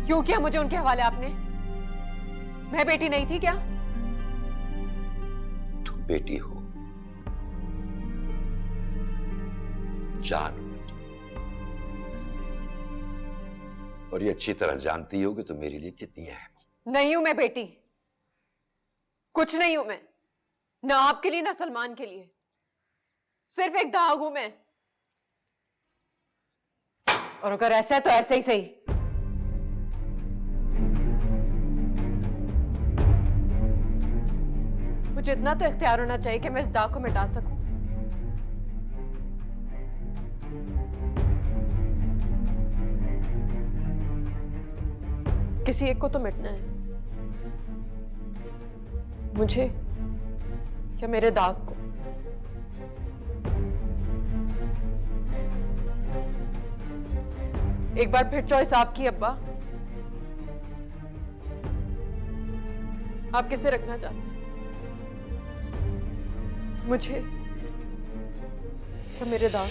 क्यों किया मुझे उनके हवाले आपने? मैं बेटी नहीं थी क्या? तुम बेटी हो, जान हो मेरी, और ये अच्छी तरह जानती हो कि तुम मेरे लिए कितनी अहम हो। नहीं हूं मैं बेटी, कुछ नहीं हूं मैं, ना आपके लिए ना सलमान के लिए। सिर्फ एक दाग हूं मैं, और अगर ऐसा है तो ऐसे ही सही। मुझे इतना तो इख्तियार होना चाहिए कि मैं इस दाग को मिटा सकूं। किसी एक को तो मिटना है, मुझे या मेरे दाग को। एक बार फिर चॉइस आपकी अब्बा, आप किसे रखना चाहते हैं, मुझे या मेरे दाग?